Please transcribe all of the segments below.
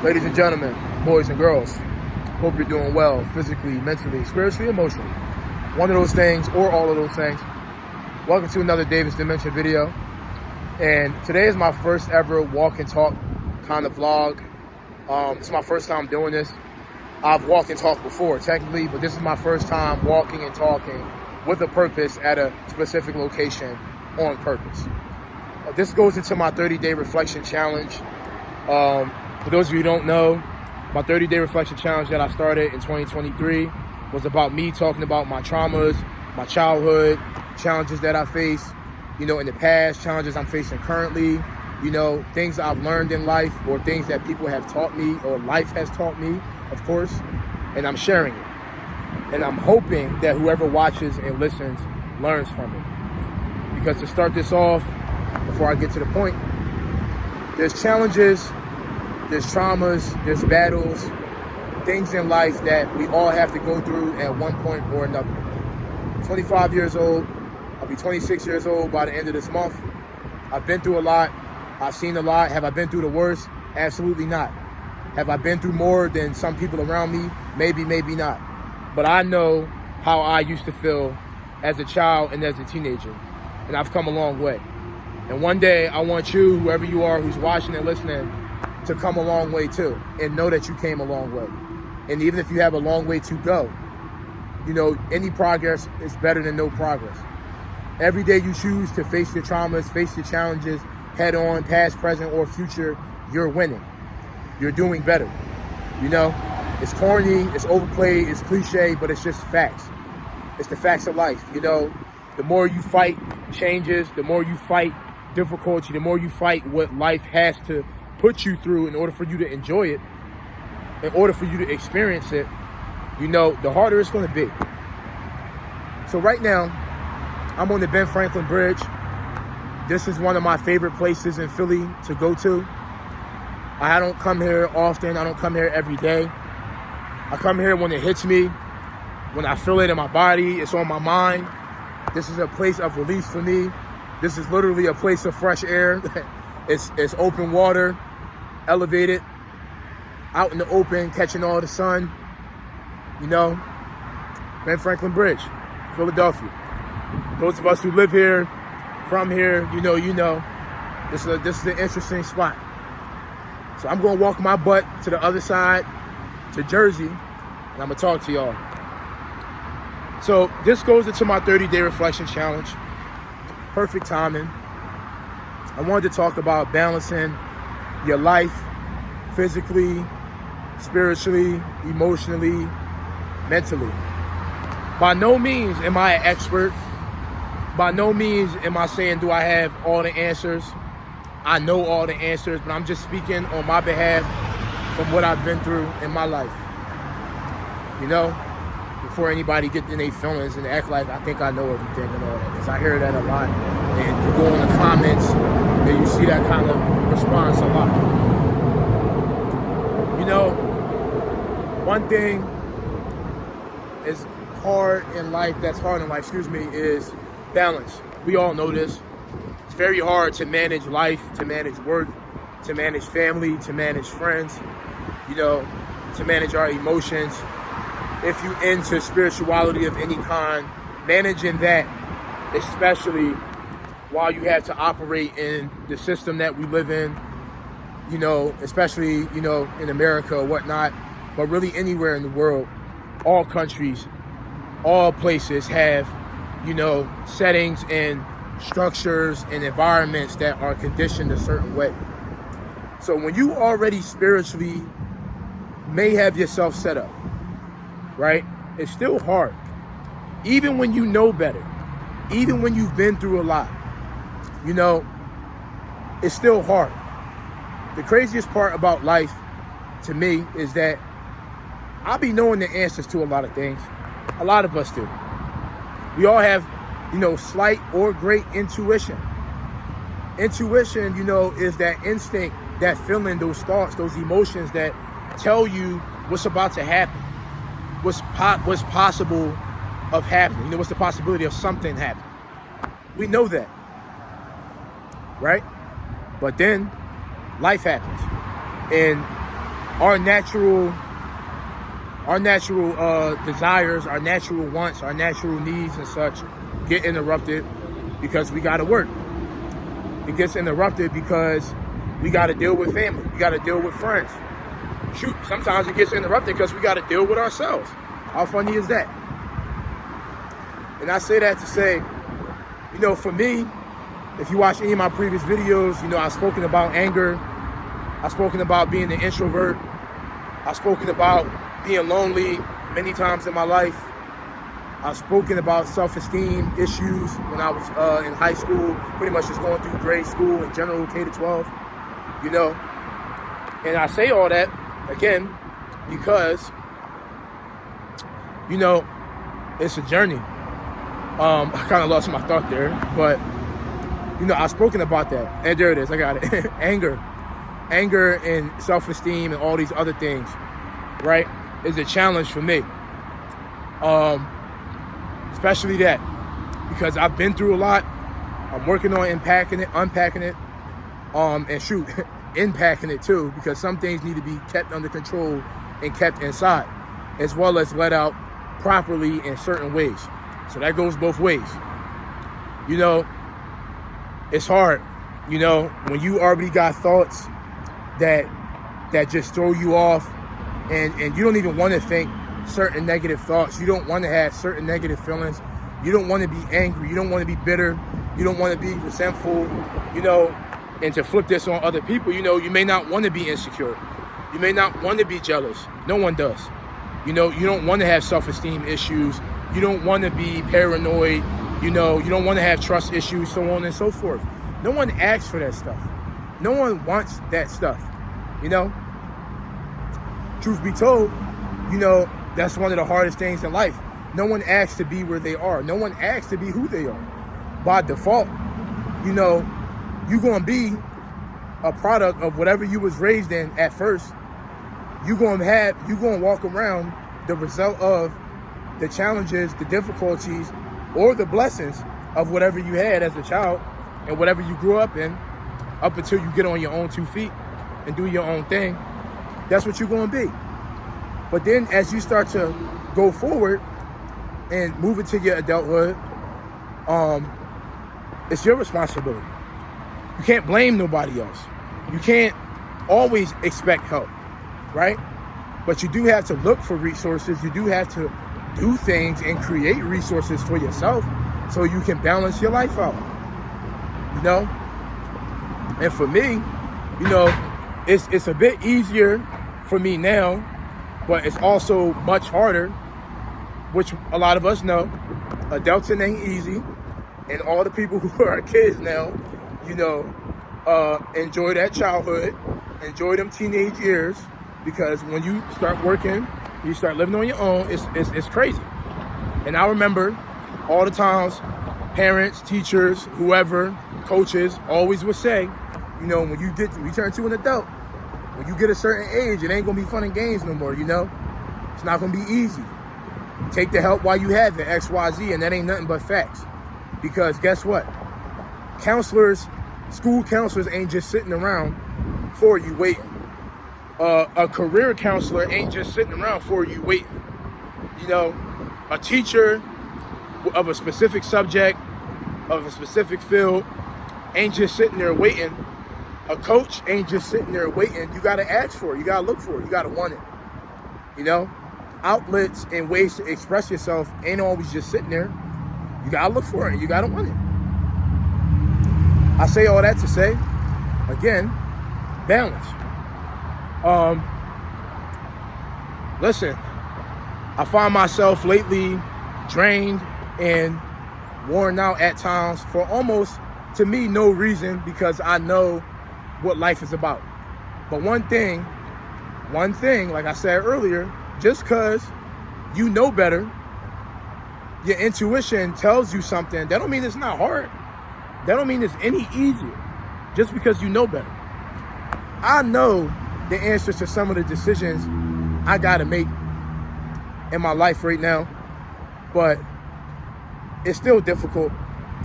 Ladies and gentlemen, boys and girls, hope you're doing well physically, mentally, spiritually, emotionally. One of those things or all of those things. Welcome to another Davis Dimension video. And today is my first ever walk and talk kind of vlog. It's my first time doing this. I've walked and talked before, technically, but this is my first time walking and talking with a purpose at a specific location on purpose. This goes into my 30-day reflection challenge. For those of you who don't know, my 30-day reflection challenge that I started in 2023 was about me talking about my traumas, my childhood, challenges that I faced, in the past, challenges I'm facing currently, things I've learned in life or things that people have taught me or life has taught me, of course, and I'm sharing it. And I'm hoping that whoever watches and listens learns from it. Because to start this off, before I get to the point, there's challenges, there's traumas, there's battles, things in life that we all have to go through at one point or another. 25 years old, I'll be 26 years old by the end of this month. I've been through a lot, I've seen a lot. Have I been through the worst? Absolutely not. Have I been through more than some people around me? Maybe, maybe not. But I know how I used to feel as a child and as a teenager, and I've come a long way. And one day I want you, whoever you are who's watching and listening, to come a long way too, and know that you came a long way. And even if you have a long way to go, any progress is better than no progress. Every day you choose to face your traumas, face your challenges head on, past, present, or future, you're winning. You're doing better. It's corny, it's overplayed, it's cliche, but it's just facts. It's the facts of life. The more you fight changes, the more you fight difficulty, the more you fight what life has to put you through in order for you to enjoy it, in order for you to experience it, the harder it's going to be. So right now, I'm on the Ben Franklin Bridge. This is one of my favorite places in Philly to go to. I don't come here often. I don't come here every day. I come here when it hits me, when I feel it in my body, it's on my mind. This is a place of release for me. This is literally a place of fresh air. It's open water, elevated, out in the open, catching all the sun. Ben Franklin Bridge, Philadelphia. Those of us who live here, from here, this is an interesting spot. So I'm gonna walk my butt to the other side, to Jersey, and I'm gonna talk to y'all. So this goes into my 30-day reflection challenge. Perfect timing. I wanted to talk about balancing your life physically, spiritually, emotionally, mentally. By no means am I an expert. By no means am I saying, do I have all the answers? I know all the answers, but I'm just speaking on my behalf from what I've been through in my life. Before anybody get in their feelings and act like I think I know everything and all that. Because I hear that a lot. And you go in the comments and you see that kind of response a lot. One thing is hard in life, is balance. We all know this. It's very hard to manage life, to manage work, to manage family, to manage friends, to manage our emotions. If you into spirituality of any kind, managing that, especially while you have to operate in the system that we live in, especially, in America or whatnot, but really anywhere in the world, all countries, all places have, settings and structures and environments that are conditioned a certain way. So when you already spiritually may have yourself set up, right? It's still hard. Even when you know better, even when you've been through a lot, it's still hard. The craziest part about life to me is that I'll be knowing the answers to a lot of things. A lot of us do. We all have, slight or great intuition. Intuition, is that instinct, that feeling, those thoughts, those emotions that tell you what's about to happen. What's possible of happening. What's the possibility of something happening. We know that, right? But then life happens. And our natural desires, our natural wants, our natural needs and such get interrupted because we got to work. It gets interrupted because we got to deal with family. We got to deal with friends. Shoot, sometimes it gets interrupted because we got to deal with ourselves. How funny is that? And I say that to say, for me, if you watch any of my previous videos, I've spoken about anger. I've spoken about being an introvert. I've spoken about being lonely many times in my life. I've spoken about self-esteem issues when I was in high school, pretty much just going through grade school in general, K-12, And I say all that, again, because, it's a journey. I kind of lost my thought there, but, I've spoken about that. And there it is, I got it. Anger and self-esteem and all these other things, right, is a challenge for me. Especially that, because I've been through a lot. I'm working on unpacking it, and impacting it too, because some things need to be kept under control and kept inside, as well as let out properly in certain ways. So that goes both ways. It's hard, when you already got thoughts that just throw you off, and you don't even want to think certain negative thoughts. You don't want to have certain negative feelings. You don't want to be angry. You don't want to be bitter. You don't want to be resentful, and to flip this on other people, you may not want to be insecure. You may not want to be jealous. No one does. You don't want to have self-esteem issues. You don't want to be paranoid. You don't want to have trust issues, so on and so forth. No one asks for that stuff. No one wants that stuff, Truth be told, that's one of the hardest things in life. No one asks to be where they are. No one asks to be who they are. By default, you're going to be a product of whatever you was raised in at first. You're going to walk around the result of the challenges, the difficulties, or the blessings of whatever you had as a child and whatever you grew up in, up until you get on your own 2 feet and do your own thing. That's what you're going to be. But then as you start to go forward and move into your adulthood, it's your responsibility. You can't blame nobody else. You can't always expect help, right? But you do have to look for resources. You do have to do things and create resources for yourself so you can balance your life out, And for me, it's a bit easier for me now, but it's also much harder, which a lot of us know. Adulting ain't easy, and all the people who are kids now, enjoy that childhood, enjoy them teenage years, because when you start working, you start living on your own, it's crazy. And I remember all the times parents, teachers, whoever, coaches always would say, when you turn to an adult, when you get a certain age, it ain't gonna be fun and games no more, It's not gonna be easy. Take the help while you have it, XYZ, and that ain't nothing but facts. Because guess what? School counselors ain't just sitting around for you waiting. A career counselor ain't just sitting around for you waiting. A teacher of a specific subject, of a specific field, ain't just sitting there waiting. A coach ain't just sitting there waiting. You got to ask for it. You got to look for it. You got to want it. Outlets and ways to express yourself ain't always just sitting there. You got to look for it. You got to want it. I say all that to say, again, balance. Listen, I find myself lately drained and worn out at times for almost, to me, no reason, because I know what life is about. But one thing, like I said earlier, just because you know better, your intuition tells you something, that don't mean it's not hard. That don't mean it's any easier, just because you know better. I know the answers to some of the decisions I gotta make in my life right now, but it's still difficult.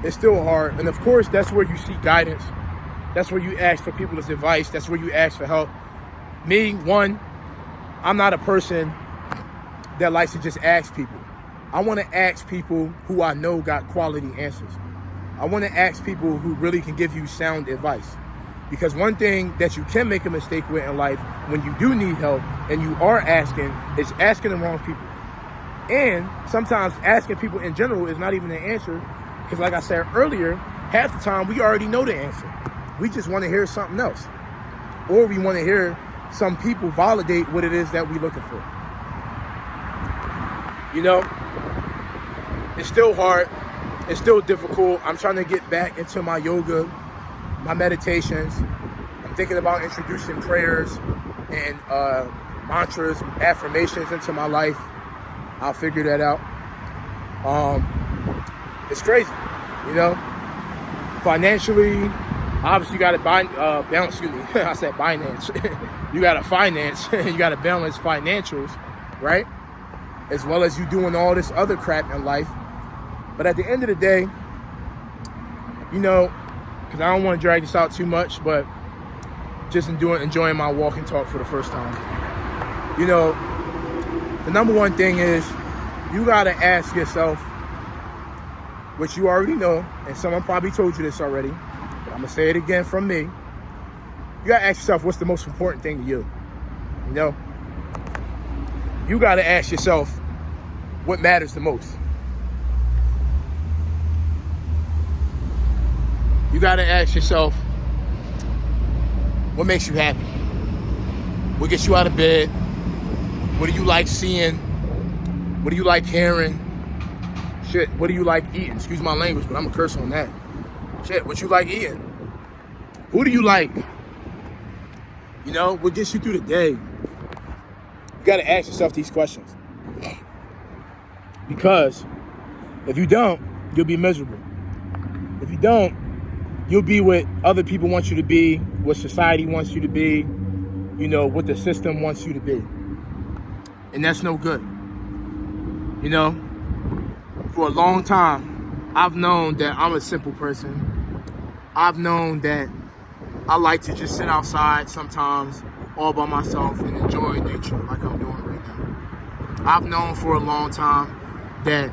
It's still hard. And of course, that's where you seek guidance. That's where you ask for people's advice. That's where you ask for help. Me, I'm not a person that likes to just ask people. I want to ask people who I know got quality answers. I want to ask people who really can give you sound advice. Because one thing that you can make a mistake with in life when you do need help and you are asking is asking the wrong people. And sometimes asking people in general is not even an answer, because like I said earlier, half the time we already know the answer. We just want to hear something else. Or we want to hear some people validate what it is that we're looking for. You know, it's still hard. It's still difficult. I'm trying to get back into my yoga, my meditations. I'm thinking about introducing prayers and mantras, affirmations into my life. I'll figure that out. It's crazy, you know. Financially, obviously you got to balance. Excuse me, I said finance. You got to finance. You got to balance financials, right? As well as you doing all this other crap in life. But at the end of the day, you know, because I don't want to drag this out too much, but just enjoying my walk and talk for the first time. You know, the number one thing is you got to ask yourself, which you already know, and someone probably told you this already, but I'm going to say it again from me. You got to ask yourself, what's the most important thing to you? You know? You got to ask yourself, what matters the most? You got to ask yourself, what makes you happy? What gets you out of bed? What do you like seeing? What do you like hearing? Shit, what do you like eating? Excuse my language, but I'm gonna curse on that. Shit, what you like eating? Who do you like? You know, what gets you through the day? You gotta ask yourself these questions. Because if you don't, you'll be miserable. If you don't, you'll be what other people want you to be, what society wants you to be, you know, what the system wants you to be. And that's no good. You know, for a long time, I've known that I'm a simple person. I've known that I like to just sit outside sometimes all by myself and enjoy nature like I'm doing right now. I've known for a long time that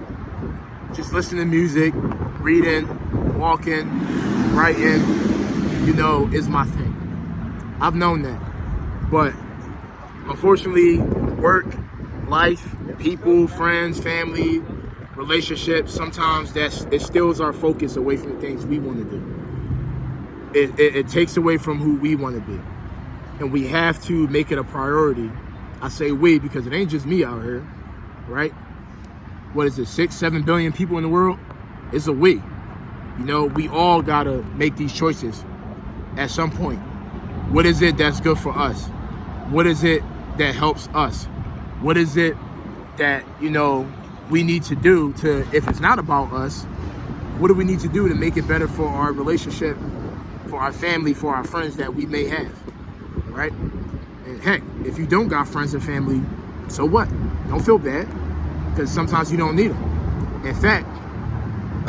just listening to music, reading, walking, writing, you know, is my thing. I've known that. But unfortunately, work, life, people, friends, family, relationships, sometimes it steals our focus away from the things we want to do. It takes away from who we want to be. And we have to make it a priority. I say we because it ain't just me out here, right? What is it, 6-7 billion people in the world? It's a we. You know, we all gotta make these choices at some point. What is it that's good for us? What is it that helps us? What is it that, you know, we need to do to, if it's not about us, what do we need to do to make it better for our relationship, for our family, for our friends that we may have, right? And heck, if you don't got friends and family, so what? Don't feel bad, because sometimes you don't need them. In fact,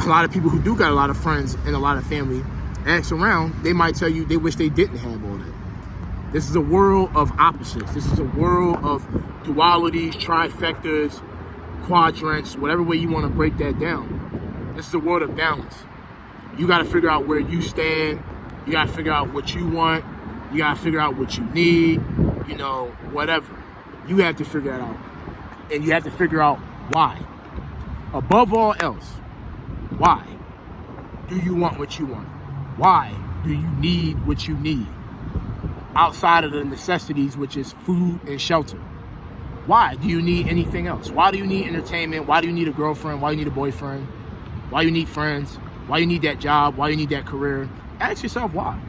a lot of people who do got a lot of friends and a lot of family, ask around, they might tell you they wish they didn't have all that. This is a world of opposites. This is a world of dualities, trifectas, quadrants, whatever way you want to break that down. This is a world of balance. You got to figure out where you stand. You got to figure out what you want. You got to figure out what you need, you know, whatever. You have to figure it out. And you have to figure out why. Above all else, why do you want what you want? Why do you need what you need? Outside of the necessities, which is food and shelter. Why do you need anything else? Why do you need entertainment? Why do you need a girlfriend? Why do you need a boyfriend? Why do you need friends? Why do you need that job? Why do you need that career? Ask yourself why.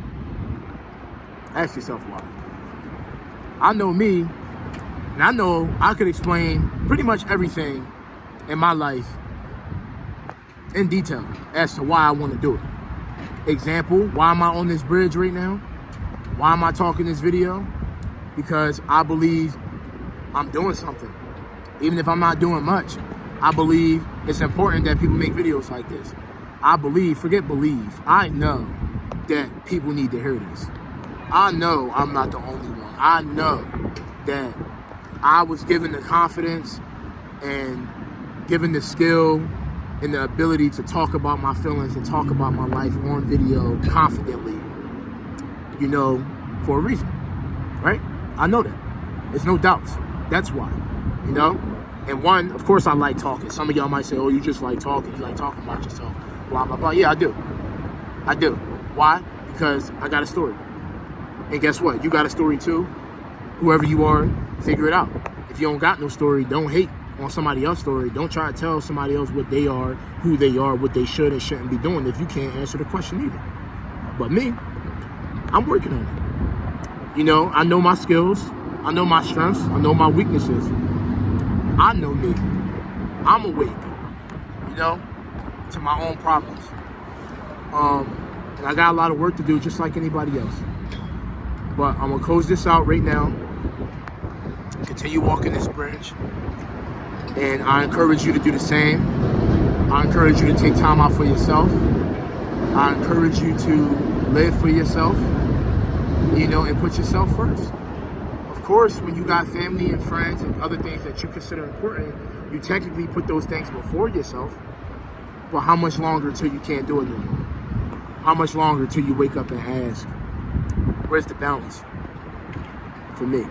Ask yourself why. I know me, and I know I could explain pretty much everything in my life in detail as to why I want to do it. Example, why am I on this bridge right now? Why am I talking this video? Because I believe I'm doing something. Even if I'm not doing much, I believe it's important that people make videos like this. I believe, forget believe, I know that people need to hear this. I know I'm not the only one. I know that I was given the confidence and given the skill and the ability to talk about my feelings and talk about my life on video confidently, you know, for a reason, right? I know that. There's no doubts. That's why, you know? And one, of course I like talking. Some of y'all might say, oh, you just like talking. You like talking about yourself, blah, blah, blah. Yeah, I do. I do. Why? Because I got a story. And guess what? You got a story too. Whoever you are, figure it out. If you don't got no story, don't hate on somebody else's story. Don't try to tell somebody else what they are, who they are, what they should and shouldn't be doing if you can't answer the question either. But me, I'm working on it. You know, I know my skills. I know my strengths. I know my weaknesses. I know me. I'm awake, you know, to my own problems. And I got a lot of work to do just like anybody else. But I'm gonna close this out right now. Continue walking this bridge. And I encourage you to do the same. I encourage you to take time out for yourself. I encourage you to live for yourself, you know, and put yourself first. Of course, when you got family and friends and other things that you consider important, you technically put those things before yourself. But how much longer till you can't do it no more? How much longer till you wake up and ask, where's the balance for me?